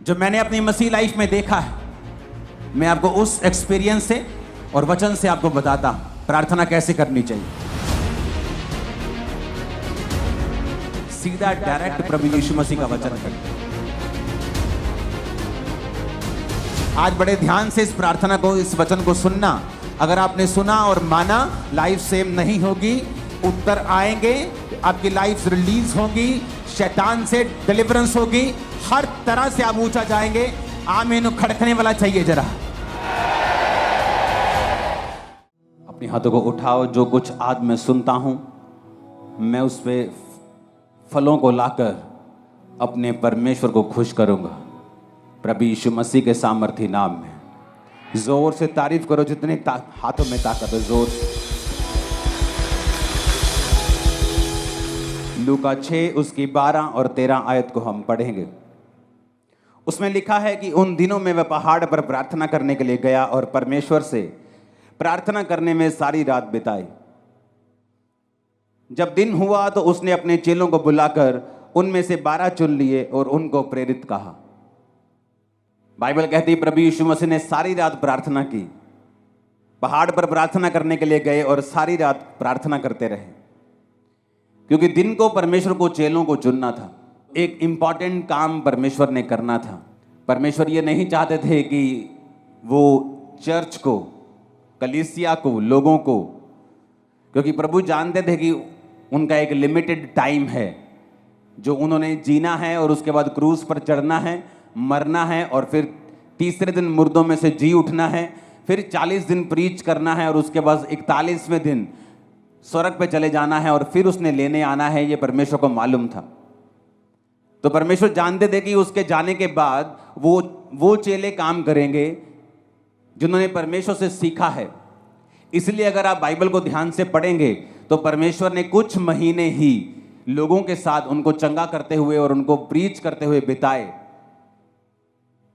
जो मैंने अपनी मसीह लाइफ में देखा है, मैं आपको उस एक्सपीरियंस से और वचन से आपको बताता हूं प्रार्थना कैसे करनी चाहिए। सीधा डायरेक्ट प्रभु यीशु मसीह का वचन करें। आज बड़े ध्यान से इस प्रार्थना को, इस वचन को सुनना। अगर आपने सुना और माना, लाइफ सेम नहीं होगी, उत्तर आएंगे, आपकी लाइफ रिलीज होगी, शैतान से डिलीवरेंस होगी, हर तरह से आप ऊंचा जाएंगे। आमीन खड़कने वाला चाहिए जरा। अपने हाथों को उठाओ। जो कुछ आज मैं सुनता हूं, मैं उस पे फलों को लाकर अपने परमेश्वर को खुश करूंगा प्रभु यीशु मसीह के सामर्थी नाम में। जोर से तारीफ करो, जितने हाथों में ताकत है, जोर से। लूका 6 उसकी 12 और 13 आयत को हम पढ़ेंगे। उसमें लिखा है कि उन दिनों में वह पहाड़ पर प्रार्थना करने के लिए गया और परमेश्वर से प्रार्थना करने में सारी रात बिताई। जब दिन हुआ तो उसने अपने चेलों को बुलाकर उनमें से 12 चुन लिए और उनको प्रेरित कहा। बाइबल कहती है प्रभु यीशु मसीह ने सारी रात प्रार्थना की। पहाड़ पर प्रार्थना करने के लिए गए और सारी रात प्रार्थना करते रहे, क्योंकि दिन को परमेश्वर को चेलों को चुनना था। एक इंपॉर्टेंट काम परमेश्वर ने करना था। परमेश्वर ये नहीं चाहते थे कि वो चर्च को, कलीसिया को, लोगों को, क्योंकि प्रभु जानते थे कि उनका एक लिमिटेड टाइम है जो उन्होंने जीना है और उसके बाद क्रूस पर चढ़ना है, मरना है और फिर तीसरे दिन मुर्दों में से जी उठना है, फिर 40 दिन प्रीच करना है और उसके बाद 41वें दिन स्वर्ग पे चले जाना है और फिर उसने लेने आना है। ये परमेश्वर को मालूम था। तो परमेश्वर जानते थे कि उसके जाने के बाद वो चेले काम करेंगे जिन्होंने परमेश्वर से सीखा है। इसलिए अगर आप बाइबल को ध्यान से पढ़ेंगे तो परमेश्वर ने कुछ महीने ही लोगों के साथ उनको चंगा करते हुए और उनको प्रीच करते हुए बिताए।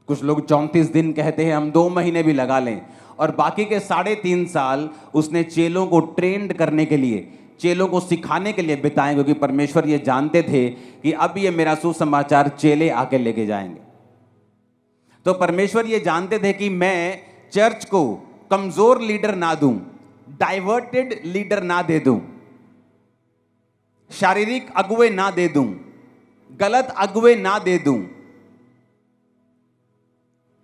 कुछ लोग 34 दिन कहते हैं, हम 2 महीने भी लगा लें। और बाकी के 3.5 साल उसने चेलों को ट्रेंड करने के लिए, चेलों को सिखाने के लिए बिताए, क्योंकि परमेश्वर ये जानते थे कि अब ये मेरा सुसमाचार चेले आके लेके जाएंगे। तो परमेश्वर ये जानते थे कि मैं चर्च को कमजोर लीडर ना दूं, डाइवर्टेड लीडर ना दे दूं, शारीरिक अगुवे ना दे दूं, गलत अगुवे ना दे दूं।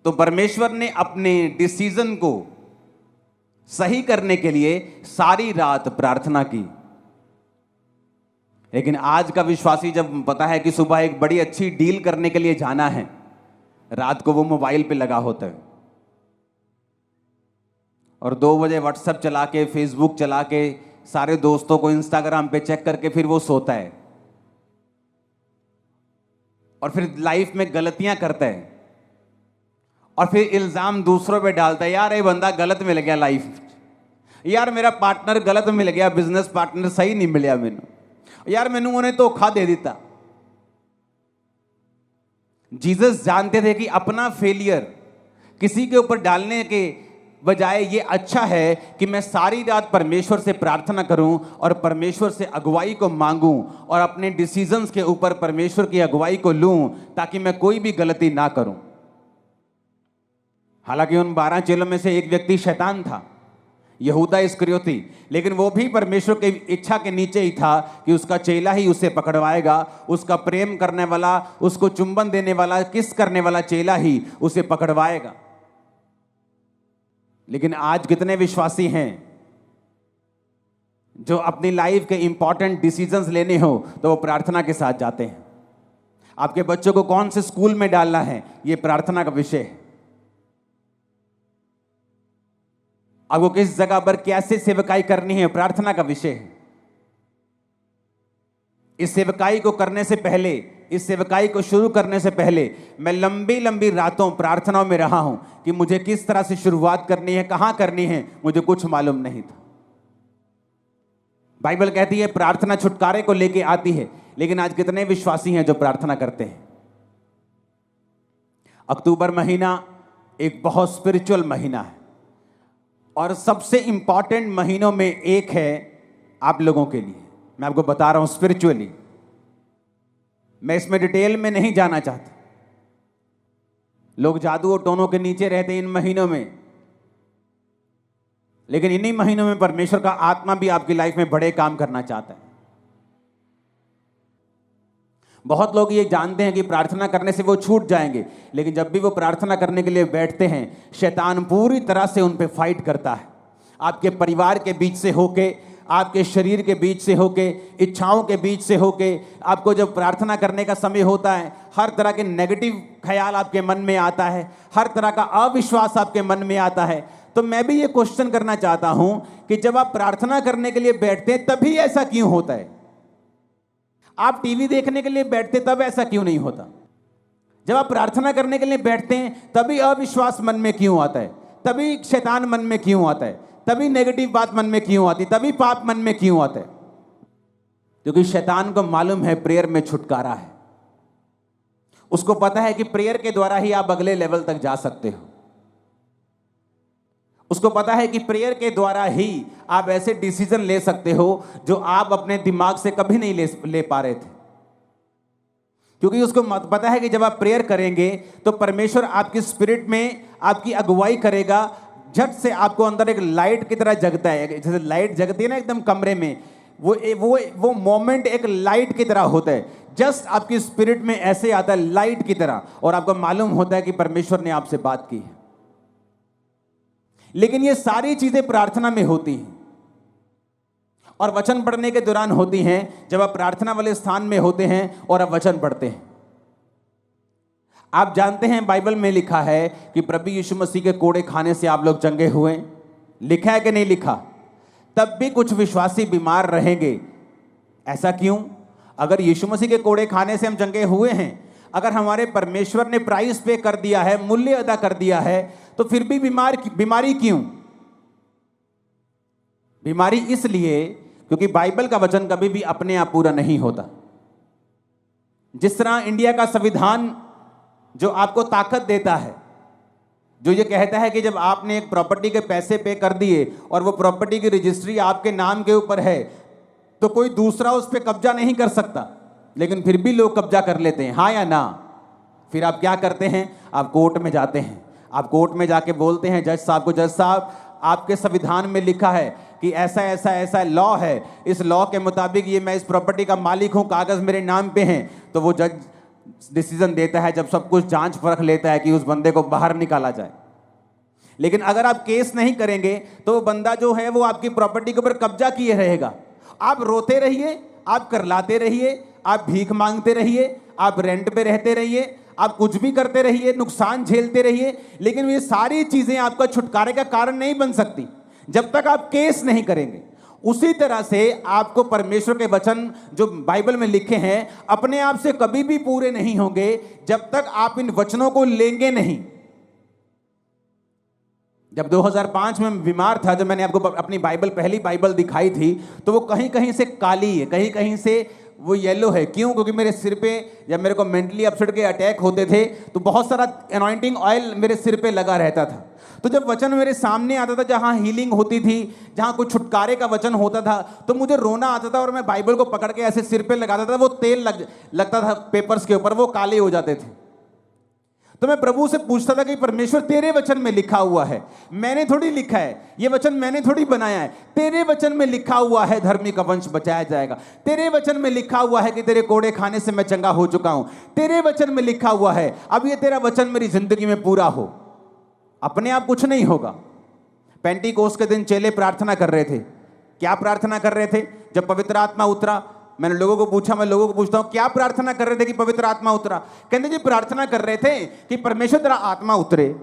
तो परमेश्वर ने अपने डिसीजन को सही करने के लिए सारी रात प्रार्थना की। लेकिन आज का विश्वासी जब पता है कि सुबह एक बड़ी अच्छी डील करने के लिए जाना है, रात को वो मोबाइल पे लगा होता है और 2 बजे व्हाट्सएप चला के, फेसबुक चला के, सारे दोस्तों को इंस्टाग्राम पे चेक करके फिर वो सोता है और फिर लाइफ में गलतियां करता है और फिर इल्जाम दूसरों पे डालता है। यार ये बंदा गलत मिल गया लाइफ में, यार मेरा पार्टनर गलत मिल गया, बिजनेस पार्टनर सही नहीं मिलिया मैनू, यार मैनू उन्हें धोखा दे दिता। जीसस जानते थे कि अपना फेलियर किसी के ऊपर डालने के बजाय ये अच्छा है कि मैं सारी रात परमेश्वर से प्रार्थना करूं और परमेश्वर से अगुवाई को मांगूं और अपने डिसीजंस के ऊपर परमेश्वर की अगुवाई को लूं, ताकि मैं कोई भी गलती ना करूं। हालांकि उन 12 चेलों में से एक व्यक्ति शैतान था, यहूदा इस्करियोती, लेकिन वो भी परमेश्वर की इच्छा के नीचे ही था कि उसका चेला ही उसे पकड़वाएगा। उसका प्रेम करने वाला, उसको चुंबन देने वाला, किस करने वाला चेला ही उसे पकड़वाएगा। लेकिन आज कितने विश्वासी हैं जो अपनी लाइफ के इंपॉर्टेंट डिसीजंस लेने हो तो वो प्रार्थना के साथ जाते हैं। आपके बच्चों को कौन से स्कूल में डालना है, ये प्रार्थना का विषय है। आपको किस जगह पर कैसे सेवकाई करनी है, प्रार्थना का विषय है। इस सेवकाई को करने से पहले, इस सेवकाई को शुरू करने से पहले मैं लंबी लंबी रातों प्रार्थनाओं में रहा हूं कि मुझे किस तरह से शुरुआत करनी है, कहां करनी है, मुझे कुछ मालूम नहीं था। बाइबल कहती है प्रार्थना छुटकारे को लेके आती है, लेकिन आज कितने विश्वासी हैं जो प्रार्थना करते हैं। अक्टूबर महीना एक बहुत स्पिरिचुअल महीना है और सबसे इंपॉर्टेंट महीनों में एक है आप लोगों के लिए। मैं आपको बता रहा हूं स्पिरिचुअली, मैं इसमें डिटेल में नहीं जाना चाहता, लोग जादू और टोनों के नीचे रहते हैं इन महीनों में, लेकिन इन्हीं महीनों में परमेश्वर का आत्मा भी आपकी लाइफ में बड़े काम करना चाहता है। बहुत लोग ये जानते हैं कि प्रार्थना करने से वो छूट जाएंगे, लेकिन जब भी वो प्रार्थना करने के लिए बैठते हैं, शैतान पूरी तरह से उन पे फाइट करता है। आपके परिवार के बीच से होके, आपके शरीर के बीच से होके, इच्छाओं के बीच से होके, आपको जब प्रार्थना करने का समय होता है, हर तरह के नेगेटिव ख्याल आपके मन में आता है, हर तरह का अविश्वास आपके मन में आता है। तो मैं भी ये क्वेश्चन करना चाहता हूं कि जब आप प्रार्थना करने के लिए बैठते हैं तभी ऐसा क्यों होता है? आप टीवी देखने के लिए बैठते तब ऐसा क्यों नहीं होता? जब आप प्रार्थना करने के लिए बैठते हैं तभी अविश्वास मन में क्यों आता है? तभी शैतान मन में क्यों आता है? तभी नेगेटिव बात मन में क्यों आती? तभी पाप मन में क्यों आता है? क्योंकि शैतान को मालूम है प्रेयर में छुटकारा है। उसको पता है कि प्रेयर के द्वारा ही आप अगले लेवल तक जा सकते हो। उसको पता है कि प्रेयर के द्वारा ही आप ऐसे डिसीजन ले सकते हो जो आप अपने दिमाग से कभी नहीं ले पा रहे थे। क्योंकि उसको पता है कि जब आप प्रेयर करेंगे तो परमेश्वर आपकी स्पिरिट में आपकी अगुवाई करेगा। झट से आपको अंदर एक लाइट की तरह जगता है, जैसे लाइट जगती है ना एकदम कमरे में, वो मोमेंट एक लाइट की तरह होता है। जस्ट आपकी स्पिरिट में ऐसे आता है लाइट की तरह, और आपको मालूम होता है कि परमेश्वर ने आपसे बात की है। लेकिन ये सारी चीजें प्रार्थना में होती हैं और वचन पढ़ने के दौरान होती हैं, जब आप प्रार्थना वाले स्थान में होते हैं और आप वचन पढ़ते हैं। आप जानते हैं बाइबल में लिखा है कि प्रभु यीशु मसीह के कोड़े खाने से आप लोग चंगे हुए। लिखा है कि नहीं लिखा? तब भी कुछ विश्वासी बीमार रहेंगे। ऐसा क्यों? अगर यीशु मसीह के कोड़े खाने से हम चंगे हुए हैं, अगर हमारे परमेश्वर ने प्राइस पे कर दिया है, मूल्य अदा कर दिया है, तो फिर भी बीमारी क्यों? बीमारी इसलिए क्योंकि बाइबल का वचन कभी भी अपने आप पूरा नहीं होता। जिस तरह इंडिया का संविधान जो आपको ताकत देता है, जो ये कहता है कि जब आपने एक प्रॉपर्टी के पैसे पे कर दिए और वो प्रॉपर्टी की रजिस्ट्री आपके नाम के ऊपर है, तो कोई दूसरा उस पर कब्जा नहीं कर सकता, लेकिन फिर भी लोग कब्जा कर लेते हैं, हाँ या ना? फिर आप क्या करते हैं? आप कोर्ट में जाते हैं। आप कोर्ट में जाके बोलते हैं जज साहब को, जज साहब आपके संविधान में लिखा है कि ऐसा ऐसा ऐसा लॉ है, इस लॉ के मुताबिक ये मैं इस प्रॉपर्टी का मालिक हूं, कागज मेरे नाम पे हैं। तो वो जज डिसीजन देता है, जब सब कुछ जांच परख लेता है कि उस बंदे को बाहर निकाला जाए। लेकिन अगर आप केस नहीं करेंगे तो वो बंदा जो है वो आपकी प्रॉपर्टी के ऊपर कब्जा किए रहेगा। आप रोते रहिए, आप करलाते रहिए, आप भीख मांगते रहिए, आप रेंट पे रहते रहिए, आप कुछ भी करते रहिए, नुकसान झेलते रहिए, लेकिन ये सारी चीजें आपका छुटकारे का कारण नहीं बन सकती जब तक आप केस नहीं करेंगे। उसी तरह से आपको परमेश्वर के वचन जो बाइबल में लिखे हैं अपने आप से कभी भी पूरे नहीं होंगे जब तक आप इन वचनों को लेंगे नहीं। जब 2005 में बीमार था, जब मैंने आपको अपनी बाइबल, पहली बाइबल दिखाई थी, तो वो कहीं कहीं से काली है, कहीं कहीं से वो येलो है। क्यों? क्योंकि मेरे सिर पे जब मेरे को मेंटली अपसेट के अटैक होते थे तो बहुत सारा अनॉइंटिंग ऑयल मेरे सिर पे लगा रहता था। तो जब वचन मेरे सामने आता था, जहां हीलिंग होती थी, जहां कुछ छुटकारे का वचन होता था, तो मुझे रोना आता था और मैं बाइबल को पकड़ के ऐसे सिर पे लगाता था, वो तेल लगता था पेपर्स के ऊपर, वो काले हो जाते थे। तो मैं प्रभु से पूछता था कि परमेश्वर तेरे वचन में लिखा हुआ है, मैंने थोड़ी लिखा है, ये वचन मैंने थोड़ी बनाया है, तेरे वचन में लिखा हुआ है धर्मी का वंश बचाया जाएगा, तेरे वचन में लिखा हुआ है कि तेरे कोड़े खाने से मैं चंगा हो चुका हूं, तेरे वचन में लिखा हुआ है, अब ये तेरा वचन मेरी जिंदगी में पूरा हो। अपने आप कुछ नहीं होगा। पेंटीकोस्त के दिन चेले प्रार्थना कर रहे थे। क्या प्रार्थना कर रहे थे? जब पवित्र आत्मा उतरा, मैंने लोगों को पूछा, मैं लोगों को पूछता हूं क्या प्रार्थना कर रहे थे कि पवित्र आत्मा उतरा? कहते जी प्रार्थना कर रहे थे कि परमेश्वर तेरा आत्मा उतरे।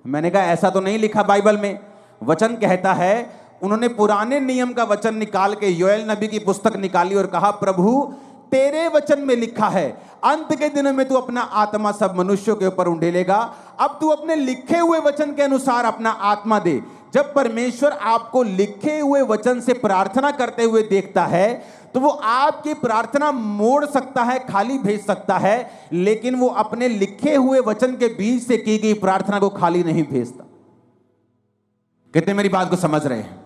मैंने कहा ऐसा तो नहीं लिखा बाइबल में। वचन कहता है, उन्होंने पुराने नियम का वचन निकाल के योएल नबी की पुस्तक निकाली और कहा प्रभु तेरे वचन में लिखा है अंत के दिनों में तू अपना आत्मा सब मनुष्यों के ऊपर उंडेलेगा। अब तू अपने लिखे हुए वचन के अनुसार अपना आत्मा दे। जब परमेश्वर आपको लिखे हुए वचन से प्रार्थना करते हुए देखता है तो वो आपकी प्रार्थना मोड़ सकता है, खाली भेज सकता है, लेकिन वो अपने लिखे हुए वचन के बीच से की गई प्रार्थना को खाली नहीं भेजता। कितने मेरी बात को समझ रहे हैं?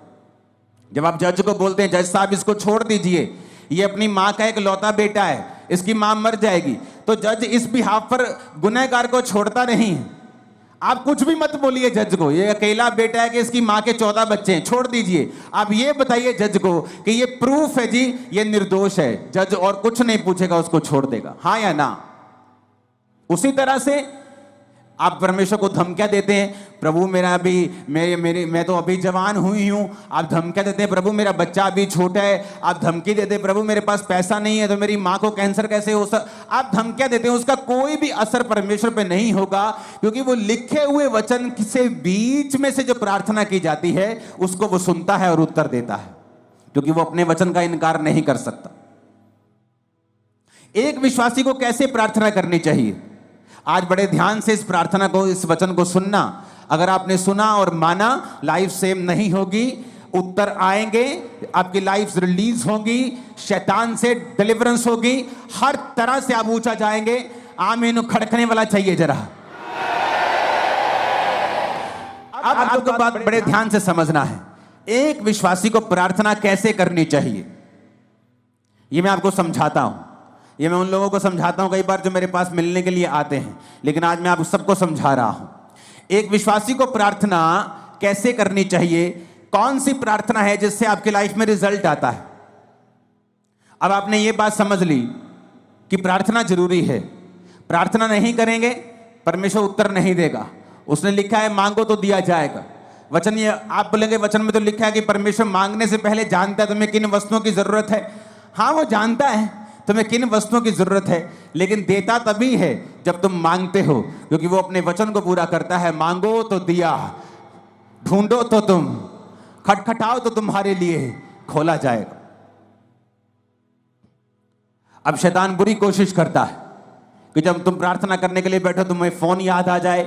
जब आप जज को बोलते हैं जज साहब इसको छोड़ दीजिए, ये अपनी मां का एक लौता बेटा है, इसकी मां मर जाएगी, तो जज इस बिहाफ पर गुनहगार को छोड़ता नहीं है। आप कुछ भी मत बोलिए जज को, ये अकेला बेटा है कि इसकी मां के 14 बच्चे हैं, छोड़ दीजिए। आप ये बताइए जज को कि ये प्रूफ है जी, ये निर्दोष है। जज और कुछ नहीं पूछेगा, उसको छोड़ देगा, हाँ या ना। उसी तरह से आप परमेश्वर को धमकियां देते हैं, प्रभु मेरा अभी मैं तो अभी जवान हुई हूं। आप धमकियां देते हैं, प्रभु मेरा बच्चा अभी छोटा है। आप धमकी देते हैं, प्रभु मेरे पास पैसा नहीं है तो मेरी मां को कैंसर कैसे हो आप धमकियां देते हैं, उसका कोई भी असर परमेश्वर पे नहीं होगा, क्योंकि वो लिखे हुए वचन से बीच में से जो प्रार्थना की जाती है उसको वो सुनता है और उत्तर देता है, क्योंकि वो अपने वचन का इनकार नहीं कर सकता। एक विश्वासी को कैसे प्रार्थना करनी चाहिए, आज बड़े ध्यान से इस प्रार्थना को, इस वचन को सुनना। अगर आपने सुना और माना, लाइफ सेम नहीं होगी, उत्तर आएंगे, आपकी लाइफ रिलीज होगी, शैतान से डिलीवरेंस होगी, हर तरह से आप ऊंचा जाएंगे। आमीन खड़कने वाला चाहिए जरा। अब आपको बात बड़े ध्यान से समझना है, एक विश्वासी को प्रार्थना कैसे करनी चाहिए, यह मैं आपको समझाता हूं। ये मैं उन लोगों को समझाता हूं कई बार जो मेरे पास मिलने के लिए आते हैं, लेकिन आज मैं आप सबको समझा रहा हूं। एक विश्वासी को प्रार्थना कैसे करनी चाहिए, कौन सी प्रार्थना है जिससे आपकी लाइफ में रिजल्ट आता है। अब आपने ये बात समझ ली कि प्रार्थना जरूरी है, प्रार्थना नहीं करेंगे परमेश्वर उत्तर नहीं देगा। उसने लिखा है मांगो तो दिया जाएगा। वचन, ये आप बोलेंगे वचन में तो लिखा है कि परमेश्वर मांगने से पहले जानता है तुम्हें किन वस्तुओं की जरूरत है। हाँ, वो जानता है तुम्हें किन वस्तुओं की जरूरत है, लेकिन देता तभी है जब तुम मांगते हो, क्योंकि वो अपने वचन को पूरा करता है। मांगो तो दिया, ढूंढो तो तुम, खटखटाओ तो तुम्हारे लिए खोला जाएगा। अब शैतान बुरी कोशिश करता है कि जब तुम प्रार्थना करने के लिए बैठो, तुम्हें फोन याद आ जाए,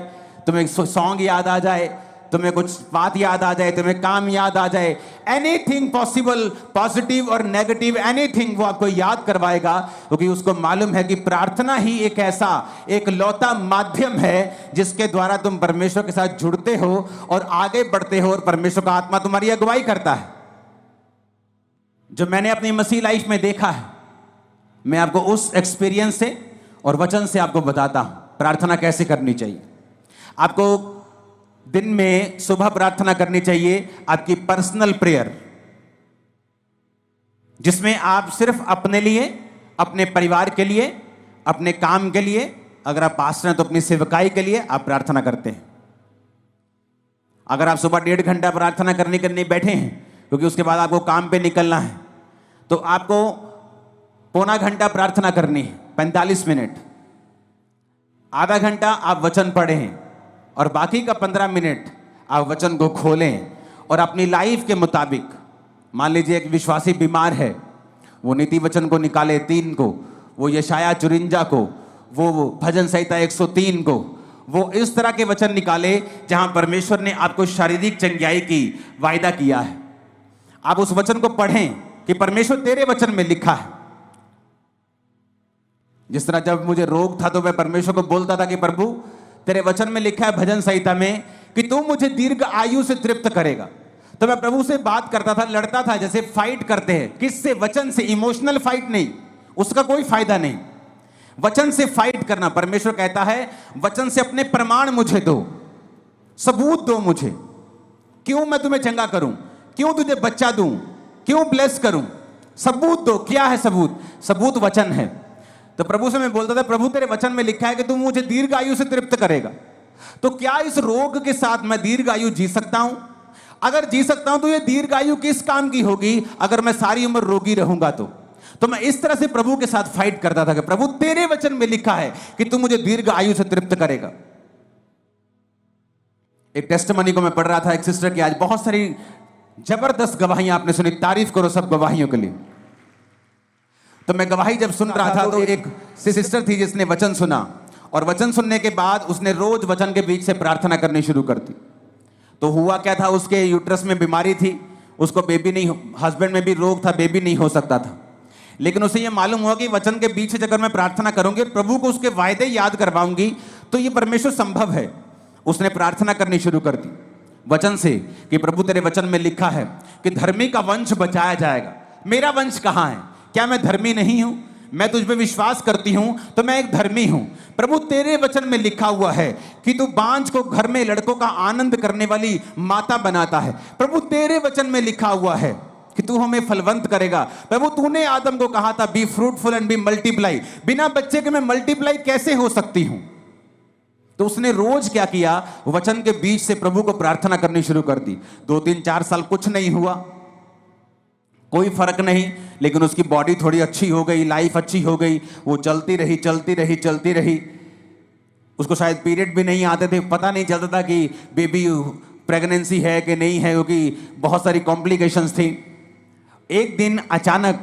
तुम्हें सॉन्ग याद आ जाए, तुम्हें कुछ बात याद आ जाए, तुम्हें काम याद आ जाए, एनीथिंग पॉसिबल, पॉजिटिव और नेगेटिव एनीथिंग वो आपको याद करवाएगा, क्योंकि उसको मालूम है कि प्रार्थना ही एक ऐसा एक लौता माध्यम है जिसके द्वारा तुम परमेश्वर के साथ जुड़ते हो और आगे बढ़ते हो, और परमेश्वर का आत्मा तुम्हारी अगुवाई करता है। जो मैंने अपनी मसीह लाइफ में देखा है, मैं आपको उस एक्सपीरियंस से और वचन से आपको बताता हूं प्रार्थना कैसे करनी चाहिए। आपको दिन में सुबह प्रार्थना करनी चाहिए, आपकी पर्सनल प्रेयर, जिसमें आप सिर्फ अपने लिए, अपने परिवार के लिए, अपने काम के लिए, अगर आप पास्टर हैं तो अपनी सेवकाई के लिए आप प्रार्थना करते हैं। अगर आप सुबह 1.5 घंटा प्रार्थना करने के लिए बैठे हैं, क्योंकि उसके बाद आपको काम पे निकलना है, तो आपको पौना घंटा प्रार्थना करनी है, 45 मिनट। आधा घंटा आप वचन पढ़ें और बाकी का 15 मिनट आप वचन को खोलें और अपनी लाइफ के मुताबिक, मान लीजिए एक विश्वासी बीमार है, वो नीति वचन को निकाले 3 को, वो यशाया 54 को, वो भजन संहिता 103 को, वो इस तरह के वचन निकाले जहां परमेश्वर ने आपको शारीरिक चंगाई की वायदा किया है। आप उस वचन को पढ़ें कि परमेश्वर तेरे वचन में लिखा है। जिस तरह जब मुझे रोग था तो मैं परमेश्वर को बोलता था कि प्रभु तेरे वचन में लिखा है भजन संहिता में कि तू मुझे दीर्घ आयु से तृप्त करेगा, तो मैं प्रभु से बात करता था, लड़ता था, जैसे फाइट करते हैं। किससे? वचन से। इमोशनल फाइट नहीं, उसका कोई फायदा नहीं। वचन से फाइट करना। परमेश्वर कहता है वचन से अपने प्रमाण मुझे दो, सबूत दो मुझे, क्यों मैं तुम्हें चंगा करूं, क्यों तुझे बच्चा दूं, क्यों ब्लेस करूं, सबूत दो। क्या है सबूत? सबूत वचन है। तो प्रभु से मैं बोलता था प्रभु तेरे वचन में लिखा है कि तू मुझे दीर्घ आयु से तृप्त करेगा, तो क्या इस रोग के साथ मैं दीर्घ आयु जी सकता हूं? अगर जी सकता हूं तो ये दीर्घ आयु किस काम की होगी अगर मैं सारी उम्र रोगी रहूंगा? तो मैं इस तरह से प्रभु के साथ फाइट करता था कि प्रभु तेरे वचन में लिखा है कि तू मुझे दीर्घ आयु से तृप्त करेगा। एक टेस्टिमनी को मैं पढ़ रहा था एक सिस्टर की, आज बहुत सारी जबरदस्त गवाहियां आपने सुनी, तारीफ करो सब गवाहियों के लिए। तो मैं गवाही जब सुन रहा था तो एक सिस्टर थी जिसने वचन सुना, और वचन सुनने के बाद उसने रोज वचन के बीच से प्रार्थना करनी शुरू कर दी। तो हुआ क्या था, उसके यूट्रस में बीमारी थी, उसको बेबी नहीं, हस्बैंड में भी रोग था, बेबी नहीं हो सकता था। लेकिन उसे ये मालूम हुआ कि वचन के बीच से अगर मैं प्रार्थना करूंगी, प्रभु को उसके वायदे याद करवाऊंगी, तो ये परमेश्वर संभव है। उसने प्रार्थना करनी शुरू कर दी वचन से कि प्रभु तेरे वचन में लिखा है कि धर्मी का वंश बचाया जाएगा। मेरा वंश कहां है? क्या मैं धर्मी नहीं हूं? मैं तुझ पे विश्वास करती हूं तो मैं एक धर्मी हूं। प्रभु तेरे वचन में लिखा हुआ है कि तू बांझ को घर में लड़कों का आनंद करने वाली माता बनाता है। प्रभु तेरे वचन में लिखा हुआ है कि तू हमें फलवंत करेगा। प्रभु तूने आदम को कहा था be fruitful and be multiply. बिना बच्चे के मैं मल्टीप्लाई कैसे हो सकती हूं? तो उसने रोज क्या किया, वचन के बीच से प्रभु को प्रार्थना करनी शुरू कर दी। 2-3-4 साल कुछ नहीं हुआ, कोई फर्क नहीं, लेकिन उसकी बॉडी थोड़ी अच्छी हो गई, लाइफ अच्छी हो गई, वो चलती रही चलती रही चलती रही। उसको शायद पीरियड भी नहीं आते थे, पता नहीं चलता था कि बेबी प्रेगनेंसी है कि नहीं है, क्योंकि बहुत सारी कॉम्प्लिकेशंस थी। एक दिन अचानक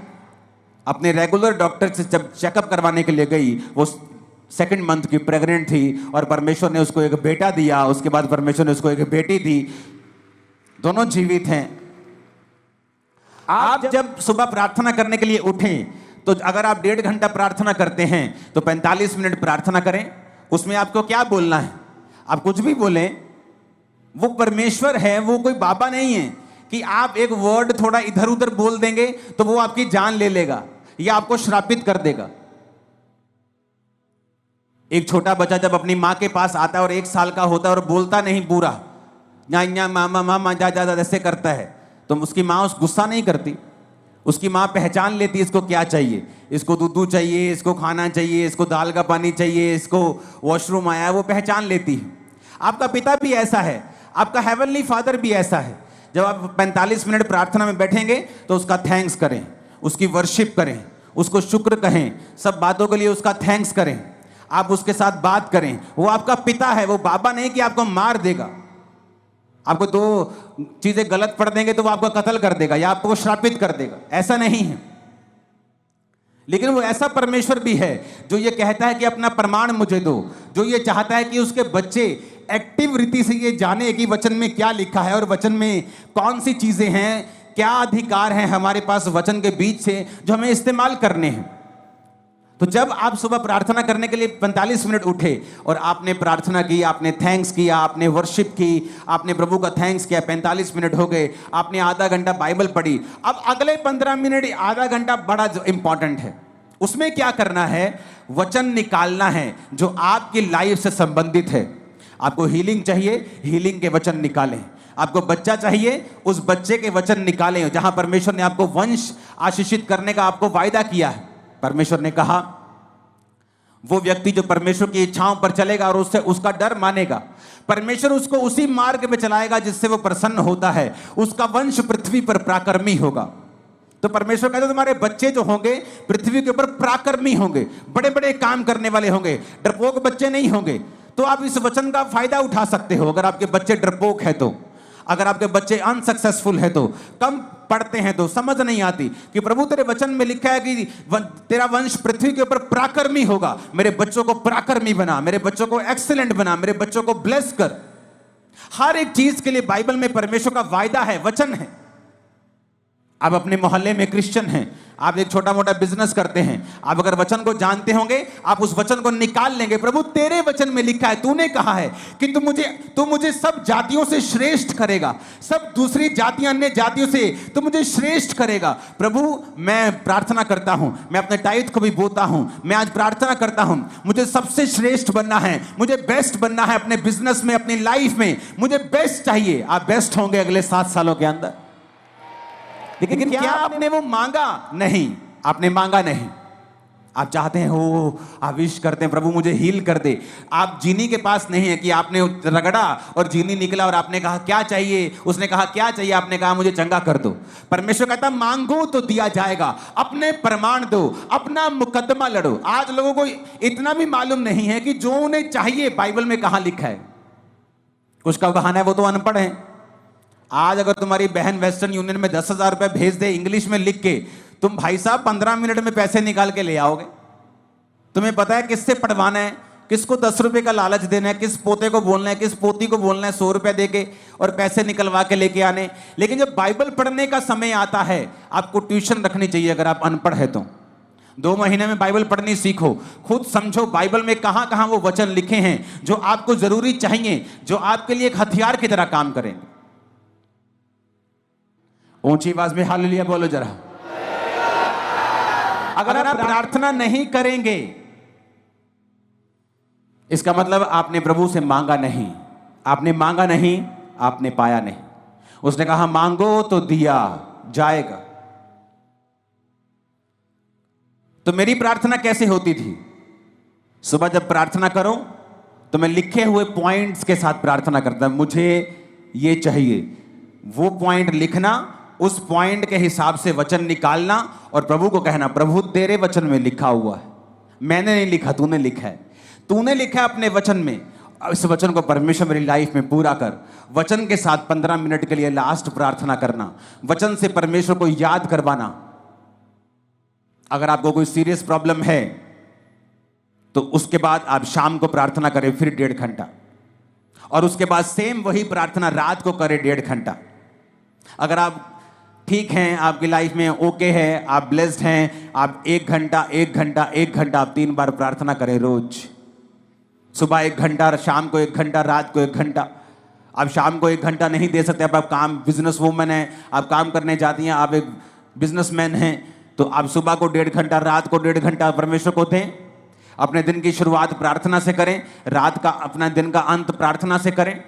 अपने रेगुलर डॉक्टर से जब चेकअप करवाने के लिए गई, वो 2nd मंथ की प्रेग्नेंट थी और परमेश्वर ने उसको एक बेटा दिया। उसके बाद परमेश्वर ने उसको एक बेटी दी, दोनों जीवित हैं। आप जब सुबह प्रार्थना करने के लिए उठें तो अगर आप 1.5 घंटा प्रार्थना करते हैं तो 45 मिनट प्रार्थना करें। उसमें आपको क्या बोलना है? आप कुछ भी बोलें, वो परमेश्वर है, वो कोई बाबा नहीं है कि आप एक वर्ड थोड़ा इधर उधर बोल देंगे तो वो आपकी जान ले लेगा या आपको श्रापित कर देगा। एक छोटा बच्चा जब अपनी माँ के पास आता है और 1 साल का होता है और बोलता नहीं पूरा, न्या मामा मामा जा जा ऐसे करता है, तो उसकी माँ उस गुस्सा नहीं करती। उसकी माँ पहचान लेती है इसको क्या चाहिए, इसको दूध चाहिए, इसको खाना चाहिए, इसको दाल का पानी चाहिए, इसको वॉशरूम आया है, वो पहचान लेती है। आपका पिता भी ऐसा है, आपका हेवनली फादर भी ऐसा है। जब आप 45 मिनट प्रार्थना में बैठेंगे तो उसका थैंक्स करें, उसकी वर्शिप करें, उसको शुक्र कहें, सब बातों के लिए उसका थैंक्स करें, आप उसके साथ बात करें। वो आपका पिता है, वो बाबा नहीं कि आपको मार देगा। आपको 2 चीजें गलत पढ़ देंगे तो वो आपका कत्ल कर देगा या आपको श्रापित कर देगा, ऐसा नहीं है। लेकिन वो ऐसा परमेश्वर भी है जो ये कहता है कि अपना प्रमाण मुझे दो, जो ये चाहता है कि उसके बच्चे एक्टिव रीति से ये जाने कि वचन में क्या लिखा है और वचन में कौन सी चीजें हैं, क्या अधिकार हैं हमारे पास वचन के बीच से जो हमें इस्तेमाल करने हैं। तो जब आप सुबह प्रार्थना करने के लिए 45 मिनट उठे और आपने प्रार्थना की, आपने थैंक्स किया, आपने वर्शिप की, आपने प्रभु का थैंक्स किया, 45 मिनट हो गए, आपने आधा घंटा बाइबल पढ़ी। अब अगले 15 मिनट, आधा घंटा बड़ा इंपॉर्टेंट है। उसमें क्या करना है? वचन निकालना है जो आपकी लाइफ से संबंधित है। आपको हीलिंग चाहिए, हीलिंग के वचन निकालें। आपको बच्चा चाहिए, उस बच्चे के वचन निकालें। जहां परमेश्वर ने आपको वंश आशीषित करने का आपको वायदा किया है, परमेश्वर ने कहा वो व्यक्ति जो परमेश्वर की इच्छाओं पर चलेगा और उससे उसका डर मानेगा, परमेश्वर उसको उसी मार्ग में चलाएगा जिससे वो प्रसन्न होता है, उसका वंश पृथ्वी पर पराक्रमी होगा। तो परमेश्वर कहते तुम्हारे बच्चे जो होंगे पृथ्वी के ऊपर पराक्रमी होंगे, बड़े बड़े काम करने वाले होंगे, डरपोक बच्चे नहीं होंगे। तो आप इस वचन का फायदा उठा सकते हो। अगर आपके बच्चे डरपोक है तो, अगर आपके बच्चे अनसक्सेसफुल है तो, कम पढ़ते हैं तो, समझ नहीं आती कि प्रभु तेरे वचन में लिखा है कि तेरा वंश पृथ्वी के ऊपर पराक्रमी होगा, मेरे बच्चों को पराक्रमी बना, मेरे बच्चों को एक्सीलेंट बना, मेरे बच्चों को ब्लेस कर। हर एक चीज के लिए बाइबल में परमेश्वर का वायदा है, वचन है। आप अपने मोहल्ले में क्रिश्चियन हैं, आप एक छोटा मोटा बिजनेस करते हैं, आप अगर वचन को जानते होंगे आप उस वचन को निकाल लेंगे। प्रभु तेरे वचन में लिखा है, तूने कहा है कि तू मुझे सब जातियों से श्रेष्ठ करेगा, सब दूसरी जातियां अन्य जातियों से तू मुझे श्रेष्ठ करेगा। प्रभु मैं प्रार्थना करता हूं, मैं अपने टाइट को भी बोता हूं, मैं आज प्रार्थना करता हूं, मुझे सबसे श्रेष्ठ बनना है, मुझे बेस्ट बनना है अपने बिजनेस में, अपनी लाइफ में मुझे बेस्ट चाहिए। आप बेस्ट होंगे अगले 7 सालों के अंदर। लेकिन क्या आपने वो मांगा? नहीं, आपने मांगा नहीं। आप चाहते हैं हो, आप विश करते हैं प्रभु मुझे हील कर दे। आप जीनी के पास नहीं है कि आपने रगड़ा और जीनी निकला और आपने कहा क्या चाहिए, उसने कहा क्या चाहिए, आपने कहा मुझे चंगा कर दो। परमेश्वर कहता मांगो तो दिया जाएगा, अपने प्रमाण दो, अपना मुकदमा लड़ो। आज लोगों को इतना भी मालूम नहीं है कि जो उन्हें चाहिए बाइबल में कहां लिखा है। कुछ का बहाना है वो तो अनपढ़ है। आज अगर तुम्हारी बहन वेस्टर्न यूनियन में 10,000 रुपए भेज दे इंग्लिश में लिख के, तुम भाई साहब 15 मिनट में पैसे निकाल के ले आओगे। तुम्हें पता है किससे पढ़वाना है, किसको 10 रुपए का लालच देना है, किस पोते को बोलना है, किस पोती को बोलना है 100 रुपए देके और पैसे निकलवा के लेके आने। लेकिन जब बाइबल पढ़ने का समय आता है, आपको ट्यूशन रखनी चाहिए। अगर आप अनपढ़ है तो 2 महीने में बाइबल पढ़नी सीखो, खुद समझो बाइबल में कहां कहां वो वचन लिखे हैं जो आपको जरूरी चाहिए, जो आपके लिए एक हथियार की तरह काम करेंगे। ऊंची आवाज में हालेलुया बोलो जरा। अगर आप प्रार्थना नहीं करेंगे, इसका मतलब आपने प्रभु से मांगा नहीं। आपने मांगा नहीं, आपने पाया नहीं। उसने कहा मांगो तो दिया जाएगा। तो मेरी प्रार्थना कैसे होती थी? सुबह जब प्रार्थना करो तो मैं लिखे हुए पॉइंट्स के साथ प्रार्थना करता, मुझे ये चाहिए, वो पॉइंट लिखना, उस पॉइंट के हिसाब से वचन निकालना और प्रभु को कहना, प्रभु तेरे वचन में लिखा हुआ है, मैंने नहीं लिखा, तूने लिखा है, तूने लिखा है अपने वचन में, इस वचन को परमेश्वर मेरी लाइफ में पूरा कर। वचन के साथ 15 मिनट के लिए लास्ट प्रार्थना करना, वचन से परमेश्वर को याद करवाना। अगर आपको कोई सीरियस प्रॉब्लम है तो उसके बाद आप शाम को प्रार्थना करें फिर 1.5 घंटा, और उसके बाद सेम वही प्रार्थना रात को करें 1.5 घंटा। अगर आप ठीक हैं, आपकी लाइफ में ओके है, आप ब्लेस्ड हैं, आप 1 घंटा 1 घंटा 1 घंटा आप 3 बार प्रार्थना करें रोज। सुबह 1 घंटा, शाम को 1 घंटा, रात को 1 घंटा। आप शाम को 1 घंटा नहीं दे सकते, आप काम, बिजनेस वूमन है, आप काम करने जाती हैं, आप एक बिजनेसमैन हैं, तो आप सुबह को 1.5 घंटा, रात को 1.5 घंटा परमेश्वर को दें। अपने दिन की शुरुआत प्रार्थना से करें, रात का अपना दिन का अंत प्रार्थना से करें।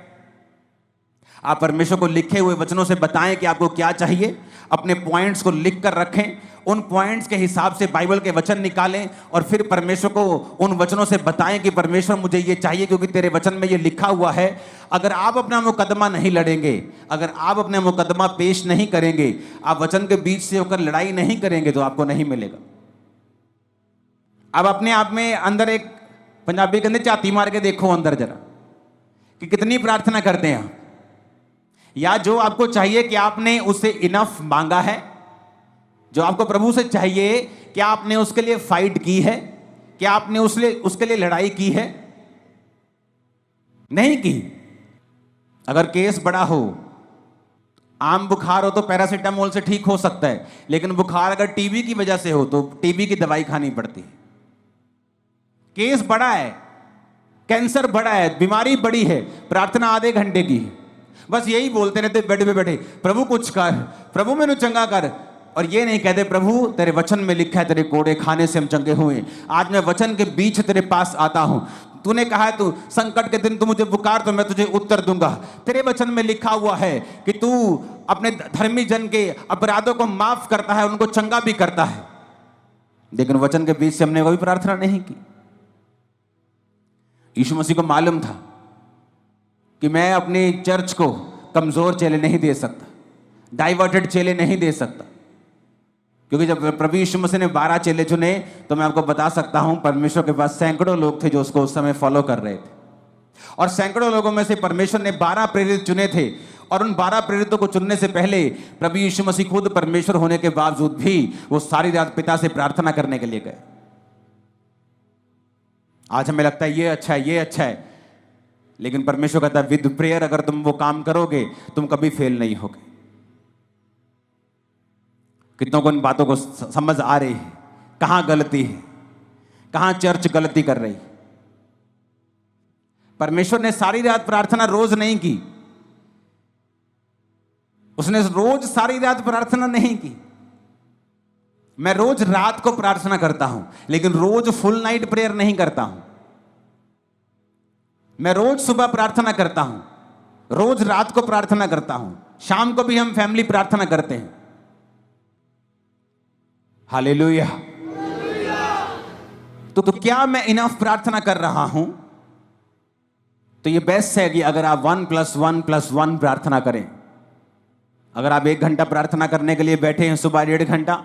आप परमेश्वर को लिखे हुए वचनों से बताएं कि आपको क्या चाहिए, अपने पॉइंट्स को लिख कर रखें, उन पॉइंट्स के हिसाब से बाइबल के वचन निकालें और फिर परमेश्वर को उन वचनों से बताएं कि परमेश्वर मुझे ये चाहिए क्योंकि तेरे वचन में ये लिखा हुआ है। अगर आप अपना मुकदमा नहीं लड़ेंगे, अगर आप अपना मुकदमा पेश नहीं करेंगे, आप वचन के बीच से होकर लड़ाई नहीं करेंगे तो आपको नहीं मिलेगा। अब अपने आप में अंदर एक, पंजाबी के अंदर झाती मार के देखो अंदर जरा कि कितनी प्रार्थना करते हैं आप, या जो आपको चाहिए कि आपने उसे इनफ मांगा है, जो आपको प्रभु से चाहिए क्या आपने उसके लिए फाइट की है, क्या आपने उसके लिए लड़ाई की है? नहीं की। अगर केस बड़ा हो, आम बुखार हो तो पैरासीटामोल से ठीक हो सकता है, लेकिन बुखार अगर टीबी की वजह से हो तो टीबी की दवाई खानी पड़ती है। केस बड़ा है, कैंसर बड़ा है, बीमारी बड़ी है, प्रार्थना आधे घंटे की है, बस यही बोलते रहते बेड पे बैठे, प्रभु कुछ कर, प्रभु मैंने चंगा कर, और ये नहीं कहते प्रभु तेरे वचन में लिखा है तेरे कोड़े खाने से हम चंगे हुए। आज मैं वचन के बीच तेरे पास आता हूं, तूने कहा है तू संकट के दिन तू मुझे पुकार तो मैं तुझे उत्तर दूंगा। तेरे वचन में लिखा हुआ है कि तू अपने धर्मी जन के अपराधों को माफ करता है, उनको चंगा भी करता है, लेकिन वचन के बीच से हमने कोई प्रार्थना नहीं की। यीशु मसीह को मालूम था कि मैं अपनी चर्च को कमजोर चेले नहीं दे सकता, डाइवर्टेड चेले नहीं दे सकता, क्योंकि जब प्रभु यीशु मसीह ने 12 चेले चुने तो मैं आपको बता सकता हूं परमेश्वर के पास सैकड़ों लोग थे जो उसको उस समय फॉलो कर रहे थे, और सैकड़ों लोगों में से परमेश्वर ने 12 प्रेरित चुने थे, और उन 12 प्रेरितों को चुनने से पहले प्रभु यीशु मसीह खुद परमेश्वर होने के बावजूद भी वो सारी रात पिता से प्रार्थना करने के लिए गए। आज हमें लगता है ये अच्छा है, ये अच्छा है, लेकिन परमेश्वर कहता है विद प्रेयर अगर तुम वो काम करोगे तुम कभी फेल नहीं होगे। कितनों को इन बातों को समझ आ रही है? कहां गलती है, कहां चर्च गलती कर रही? परमेश्वर ने सारी रात प्रार्थना रोज नहीं की, उसने रोज सारी रात प्रार्थना नहीं की। मैं रोज रात को प्रार्थना करता हूं, लेकिन रोज फुल नाइट प्रेयर नहीं करता हूं। मैं रोज सुबह प्रार्थना करता हूं, रोज रात को प्रार्थना करता हूं, शाम को भी हम फैमिली प्रार्थना करते हैं। हालेलुया। तो क्या मैं इनफ प्रार्थना कर रहा हूं? तो ये बेस्ट है कि अगर आप 1+1+1 प्रार्थना करें। अगर आप 1 घंटा प्रार्थना करने के लिए बैठे हैं सुबह 1.5 घंटा,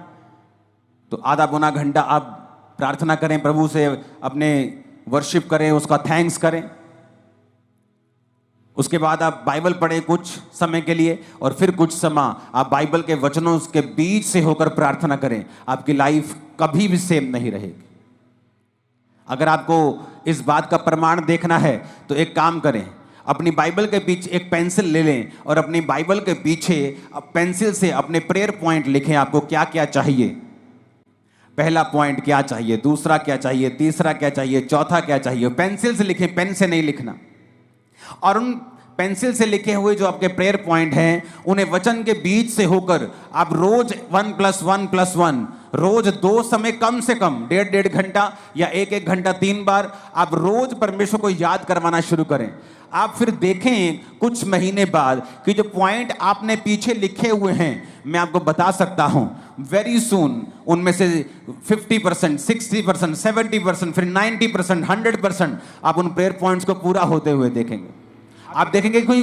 तो आधा पौना घंटा आप प्रार्थना करें, प्रभु से अपने वर्शिप करें, उसका थैंक्स करें। उसके बाद आप बाइबल पढ़ें कुछ समय के लिए, और फिर कुछ समय आप बाइबल के वचनों के बीच से होकर प्रार्थना करें। आपकी लाइफ कभी भी सेम नहीं रहेगी। अगर आपको इस बात का प्रमाण देखना है तो एक काम करें, अपनी बाइबल के पीछे एक पेंसिल ले लें और अपनी बाइबल के पीछे पेंसिल से अपने प्रेयर पॉइंट लिखें, आपको क्या क्या चाहिए। पहला पॉइंट क्या चाहिए, दूसरा क्या चाहिए, तीसरा क्या चाहिए, चौथा क्या चाहिए। पेंसिल से लिखें, पेन से नहीं लिखना। और उन पेंसिल से लिखे हुए जो आपके प्रेयर पॉइंट हैं उन्हें वचन के बीच से होकर आप रोज 1+1+1 रोज 2 समय कम से कम 1.5 घंटा या 1 घंटा 3 बार आप रोज परमेश्वर को याद करवाना शुरू करें। आप फिर देखें कुछ महीने बाद कि जो पॉइंट आपने पीछे लिखे हुए हैं, मैं आपको बता सकता हूं वेरी सून उनमें से 50%, 60%, 70%, फिर 90%, 100% आप उन प्रेयर पॉइंट्स को पूरा होते हुए देखेंगे। आप देखेंगे कोई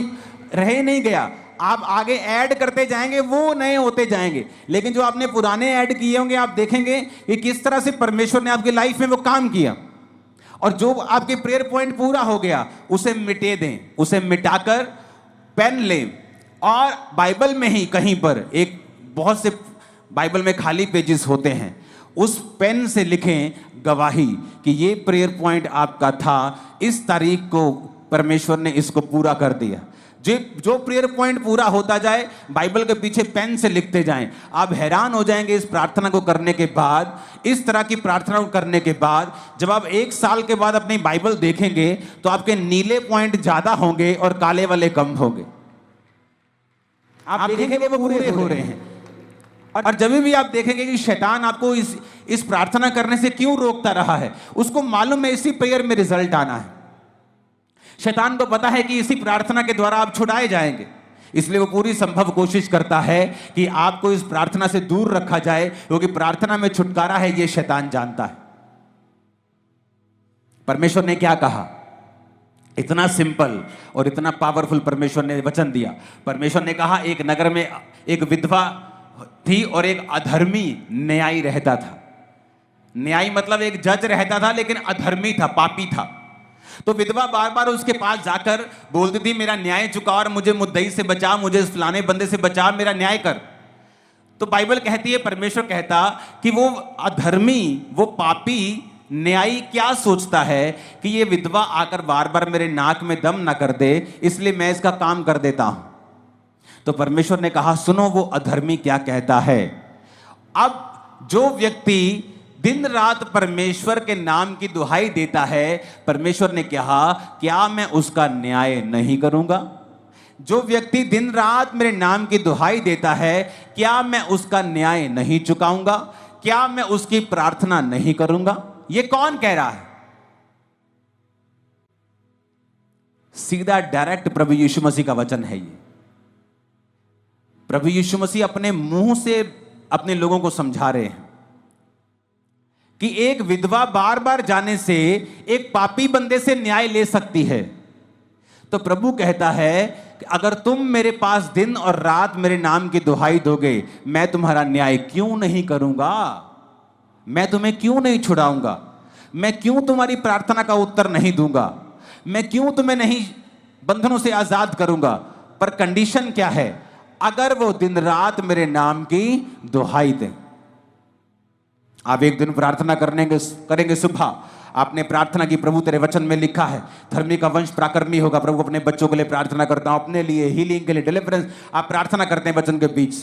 रह ही नहीं गया, आप आगे ऐड करते जाएंगे, वो नए होते जाएंगे, लेकिन जो आपने पुराने ऐड किए होंगे आप देखेंगे कि किस तरह से परमेश्वर ने आपकी लाइफ में वो काम किया। और जो आपके प्रेयर पॉइंट पूरा हो गया उसे मिटे दें, उसे मिटाकर पेन लें और बाइबल में ही कहीं पर एक बहुत से बाइबल में खाली पेजेस होते हैं, उस पेन से लिखें गवाही कि ये प्रेयर पॉइंट आपका था, इस तारीख को परमेश्वर ने इसको पूरा कर दिया। जो प्रेयर पॉइंट पूरा होता जाए बाइबल के पीछे पेन से लिखते जाएं। आप हैरान हो जाएंगे इस प्रार्थना को करने के बाद, इस तरह की प्रार्थना को करने के बाद जब आप 1 साल के बाद अपनी बाइबल देखेंगे तो आपके नीले पॉइंट ज्यादा होंगे और काले वाले कम होंगे। आप देखेंगे वो पूरे हो रहे हैं। और जब भी आप देखेंगे कि शैतान आपको इस प्रार्थना करने से क्यों रोकता रहा है, उसको मालूम है इसी प्रेयर में रिजल्ट आना है। शैतान को पता है कि इसी प्रार्थना के द्वारा आप छुड़ाए जाएंगे, इसलिए वो पूरी संभव कोशिश करता है कि आपको इस प्रार्थना से दूर रखा जाए, क्योंकि प्रार्थना में छुटकारा है ये शैतान जानता है। परमेश्वर ने क्या कहा, इतना सिंपल और इतना पावरफुल परमेश्वर ने वचन दिया। परमेश्वर ने कहा एक नगर में एक विधवा थी और एक अधर्मी न्यायी रहता था। न्यायी मतलब एक जज रहता था, लेकिन अधर्मी था, पापी था। तो विधवा बार बार उसके पास जाकर बोलती थी मेरा न्याय चुका और मुझे मुद्दई से बचा, मुझे इस फलाने बंदे से बचा, मेरा न्याय कर। तो बाइबल कहती है, परमेश्वर कहता कि वो अधर्मी, वो पापी न्यायी क्या सोचता है कि ये विधवा आकर बार बार मेरे नाक में दम ना कर दे, इसलिए मैं इसका काम कर देता हूं। तो परमेश्वर ने कहा सुनो वो अधर्मी क्या कहता है। अब जो व्यक्ति दिन रात परमेश्वर के नाम की दुहाई देता है, परमेश्वर ने कहा क्या मैं उसका न्याय नहीं करूंगा? जो व्यक्ति दिन रात मेरे नाम की दुहाई देता है, क्या मैं उसका न्याय नहीं चुकाऊंगा? क्या मैं उसकी प्रार्थना नहीं करूंगा? ये कौन कह रहा है? सीधा डायरेक्ट प्रभु यीशु मसीह का वचन है ये। प्रभु यीशु मसीह अपने मुंह से अपने लोगों को समझा रहे हैं कि एक विधवा बार बार जाने से एक पापी बंदे से न्याय ले सकती है। तो प्रभु कहता है कि अगर तुम मेरे पास दिन और रात मेरे नाम की दुहाई दोगे, मैं तुम्हारा न्याय क्यों नहीं करूंगा? मैं तुम्हें क्यों नहीं छुड़ाऊंगा? मैं क्यों तुम्हारी प्रार्थना का उत्तर नहीं दूंगा? मैं क्यों तुम्हें नहीं बंधनों से आजाद करूंगा? पर कंडीशन क्या है? अगर वो दिन रात मेरे नाम की दुहाई दें। आप एक दिन प्रार्थना करेंगे सुबह, आपने प्रार्थना की प्रभु तेरे वचन में लिखा है धर्मी का वंश पराक्रमी होगा। प्रभु अपने बच्चों के लिए प्रार्थना करता हूं, अपने लिए हीलिंग के लिए, डिलीवरेंस। आप प्रार्थना करते हैं वचन के बीच,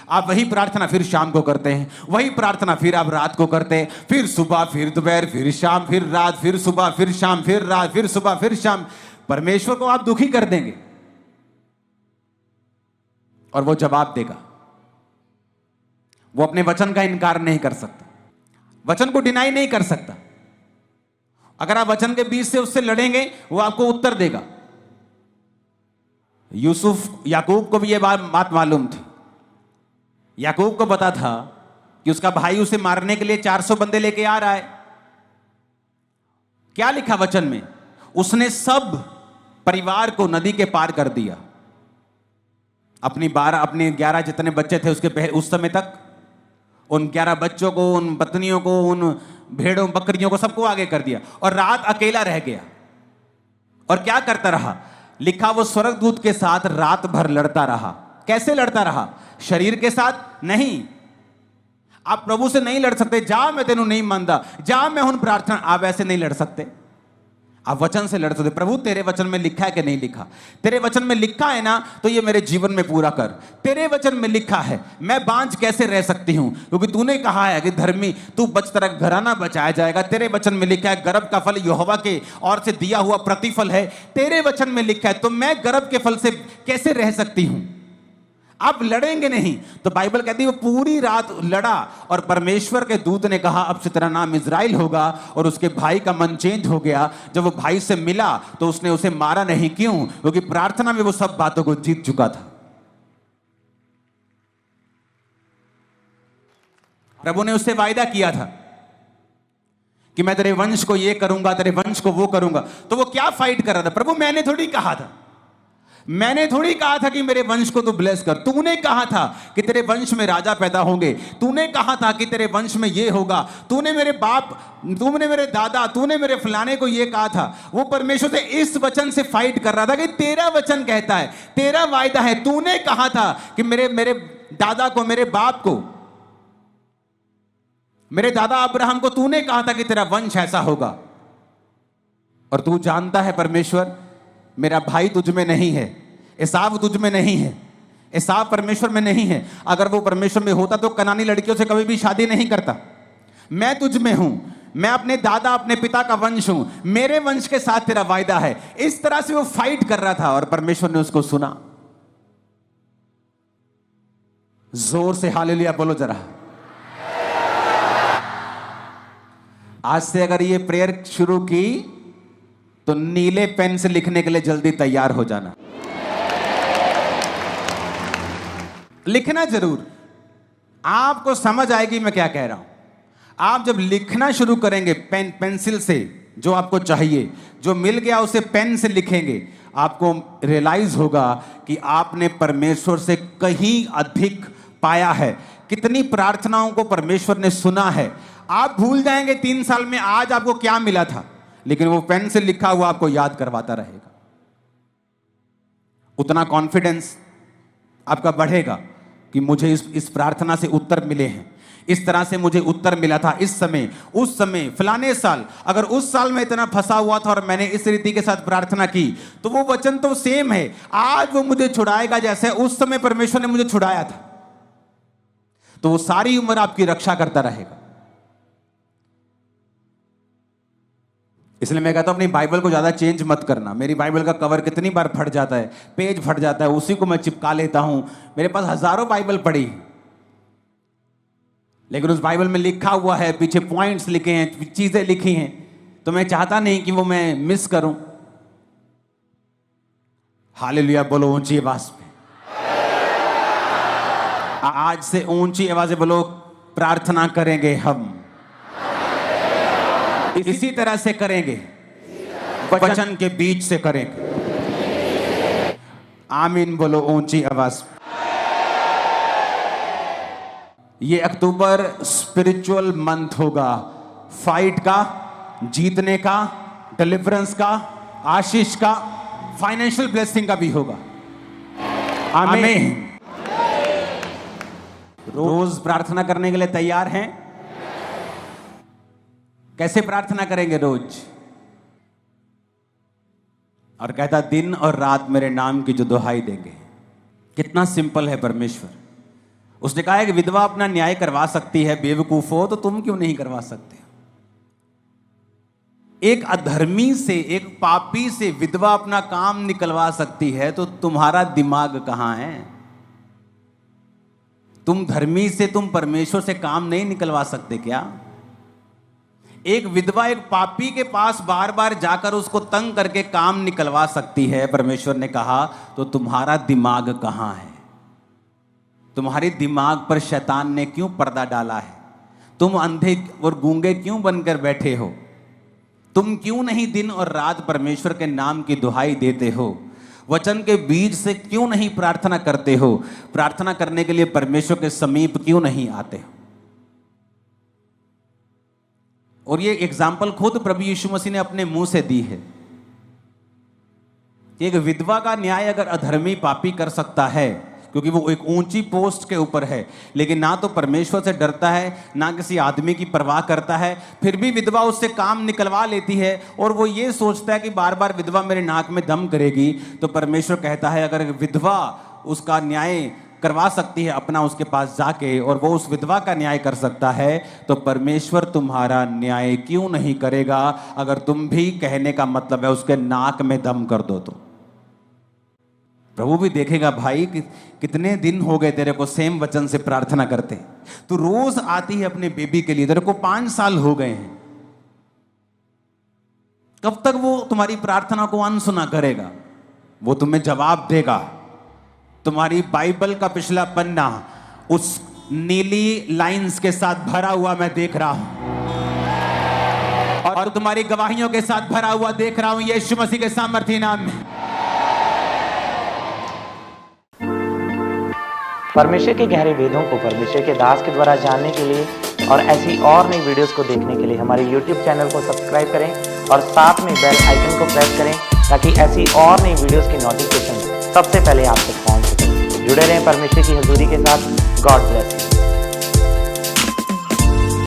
आप वही प्रार्थना फिर शाम को करते हैं, वही प्रार्थना फिर आप रात को करते हैं, फिर सुबह, फिर दोपहर, फिर शाम, फिर रात, फिर सुबह, फिर शाम, फिर रात, फिर सुबह, फिर शाम। परमेश्वर को आप दुखी कर देंगे और वो जवाब देगा। वो अपने वचन का इनकार नहीं कर सकता, वचन को डिनाई नहीं कर सकता। अगर आप वचन के बीच से उससे लड़ेंगे, वो आपको उत्तर देगा। याकूब को भी यह बात मालूम थी। याकूब को पता था कि उसका भाई उसे मारने के लिए 400 बंदे लेके आ रहा है। क्या लिखा वचन में? उसने सब परिवार को नदी के पार कर दिया। अपने 11 जितने बच्चे थे उसके उस समय तक, उन 11 बच्चों को, उन पत्नियों को, उन भेड़ों बकरियों को, सबको आगे कर दिया और रात अकेला रह गया। और क्या करता रहा? लिखा वो स्वर्गदूत के साथ रात भर लड़ता रहा। कैसे लड़ता रहा? शरीर के साथ नहीं। आप प्रभु से नहीं लड़ सकते, जा मैं तेनू नहीं मानता, जा मैं हुन प्रार्थना, आप ऐसे नहीं लड़ सकते। आप वचन से लड़ सकते। प्रभु तेरे वचन में लिखा है कि नहीं लिखा? तेरे वचन में लिखा है ना, तो ये मेरे जीवन में पूरा कर। तेरे वचन में लिखा है, मैं बांझ कैसे रह सकती हूं? क्योंकि तूने कहा है कि धर्मी तू बच, तेरा घराना बचाया जाएगा। तेरे वचन में लिखा है गर्भ का फल यहोवा के ओर से दिया हुआ प्रतिफल है। तेरे वचन में लिखा है, तो मैं गर्भ के फल से कैसे रह सकती हूं? अब लड़ेंगे नहीं। तो बाइबल कहती है वो पूरी रात लड़ा और परमेश्वर के दूत ने कहा अब से तेरा नाम इज़राइल होगा। और उसके भाई का मन चेंज हो गया। जब वो भाई से मिला तो उसने उसे मारा नहीं। क्यों? क्योंकि प्रार्थना में वो सब बातों को जीत चुका था। प्रभु ने उससे वायदा किया था कि मैं तेरे वंश को ये करूंगा, तेरे वंश को वो करूंगा। तो वो क्या फाइट कर रहा था? प्रभु मैंने थोड़ी कहा था कि मेरे वंश को तू ब्लेस कर। तूने कहा था कि तेरे वंश में राजा पैदा होंगे। तूने कहा था कि तेरे वंश में ये होगा। तूने मेरे बाप, तूने मेरे दादा, तूने मेरे फलाने को ये कहा था। वो परमेश्वर से इस वचन से फाइट कर रहा था कि तेरा वचन कहता है, तेरा वायदा है, तूने कहा था कि मेरे दादा को, मेरे बाप को, मेरे दादा अब्राहम को तूने कहा था कि तेरा वंश ऐसा होगा। और तू जानता है परमेश्वर, मेरा भाई तुझ में नहीं है, एसाव तुझ में नहीं है, एसाव परमेश्वर में नहीं है। अगर वो परमेश्वर में होता तो कनानी लड़कियों से कभी भी शादी नहीं करता। मैं तुझ में हूं, मैं अपने दादा, अपने पिता का वंश हूं, मेरे वंश के साथ तेरा वायदा है। इस तरह से वो फाइट कर रहा था और परमेश्वर ने उसको सुना। जोर से हालेलुया बोलो जरा। आज से अगर ये प्रेयर शुरू की तो नीले पेन से लिखने के लिए जल्दी तैयार हो जाना। लिखना जरूर, आपको समझ आएगी मैं क्या कह रहा हूं। आप जब लिखना शुरू करेंगे पेंसिल से, जो आपको चाहिए, जो मिल गया उसे पेन से लिखेंगे, आपको रियलाइज होगा कि आपने परमेश्वर से कहीं अधिक पाया है। कितनी प्रार्थनाओं को परमेश्वर ने सुना है। आप भूल जाएंगे 3 साल में आज आपको क्या मिला था, लेकिन वो पेन से लिखा हुआ आपको याद करवाता रहेगा। उतना कॉन्फिडेंस आपका बढ़ेगा कि मुझे इस प्रार्थना से उत्तर मिले हैं, इस तरह से मुझे उत्तर मिला था इस समय, उस समय, फलाने साल। अगर उस साल में इतना फंसा हुआ था और मैंने इस रीति के साथ प्रार्थना की तो वो वचन तो सेम है, आज वो मुझे छुड़ाएगा जैसे उस समय परमेश्वर ने मुझे छुड़ाया था। तो वो सारी उम्र आपकी रक्षा करता रहेगा। इसलिए मैं कहता हूं अपनी बाइबल को ज्यादा चेंज मत करना। मेरी बाइबल का कवर कितनी बार फट जाता है, पेज फट जाता है, उसी को मैं चिपका लेता हूं। मेरे पास हजारों बाइबल पड़ी, लेकिन उस बाइबल में लिखा हुआ है, पीछे पॉइंट्स लिखे हैं, चीजें लिखी हैं, तो मैं चाहता नहीं कि वो मैं मिस करूं। हालेलुया बोलो ऊंची आवाज में। आज से ऊंची आवाज से बोलो, प्रार्थना करेंगे हम इसी तरह से करेंगे, वचन के बीच से करेंगे। आमीन बोलो ऊंची आवाज। ये अक्टूबर स्पिरिचुअल मंथ होगा, फाइट का, जीतने का, डिलीवरेंस का, आशीष का, फाइनेंशियल ब्लेसिंग का भी होगा। आमीन। रोज प्रार्थना करने के लिए तैयार हैं? कैसे प्रार्थना करेंगे रोज? और कहता दिन और रात मेरे नाम की जो दुहाई देंगे। कितना सिंपल है परमेश्वर। उसने कहा है कि विधवा अपना न्याय करवा सकती है, बेवकूफ हो तो तुम क्यों नहीं करवा सकते? एक अधर्मी से, एक पापी से विधवा अपना काम निकलवा सकती है, तो तुम्हारा दिमाग कहां है? तुम धर्मी से, तुम परमेश्वर से काम नहीं निकलवा सकते क्या? एक विधवा एक पापी के पास बार बार जाकर उसको तंग करके काम निकलवा सकती है, परमेश्वर ने कहा, तो तुम्हारा दिमाग कहां है? तुम्हारे दिमाग पर शैतान ने क्यों पर्दा डाला है? तुम अंधे और गूंगे क्यों बनकर बैठे हो? तुम क्यों नहीं दिन और रात परमेश्वर के नाम की दुहाई देते हो? वचन के बीज से क्यों नहीं प्रार्थना करते हो? प्रार्थना करने के लिए परमेश्वर के समीप क्यों नहीं आते हो? और ये एग्जाम्पल खुद प्रभु यीशु मसीह ने अपने मुंह से दी है कि एक विधवा का न्याय अगर अधर्मी पापी कर सकता है, क्योंकि वो एक ऊंची पोस्ट के ऊपर है, लेकिन ना तो परमेश्वर से डरता है, ना किसी आदमी की परवाह करता है, फिर भी विधवा उससे काम निकलवा लेती है और वो ये सोचता है कि बार बार विधवा मेरे नाक में दम करेगी, तो परमेश्वर कहता है अगर विधवा उसका न्याय करवा सकती है अपना उसके पास जाके, और वो उस विधवा का न्याय कर सकता है, तो परमेश्वर तुम्हारा न्याय क्यों नहीं करेगा? अगर तुम भी कहने का मतलब है उसके नाक में दम कर दो तो। प्रभु भी देखेगा भाई कि कितने दिन हो गए तेरे को सेम वचन से प्रार्थना करते, तू रोज आती है अपने बेबी के लिए, तेरे को 5 साल हो गए हैं, कब तक वो तुम्हारी प्रार्थना को अनसुना करेगा? वो तुम्हें जवाब देगा। तुम्हारी बाइबल का पिछला पन्ना उस नीली लाइंस के साथ भरा हुआ मैं देख रहा हूं, और तुम्हारी गवाहियों के साथ भरा हुआ देख रहा हूं यीशु मसीह के सामर्थी नाम में। परमेश्वर के गहरे वेदों को परमेश्वर के दास के द्वारा जानने के लिए और ऐसी और नई वीडियोस को देखने के लिए हमारे YouTube चैनल को सब्सक्राइब करें और साथ में बेल आइकन को प्रेस करें, ताकि ऐसी और नई वीडियोस की नोटिफिकेशन सबसे पहले आप तक पहुंच सके। जुड़े रहें परमेश्वर की हजूरी के साथ। God bless you.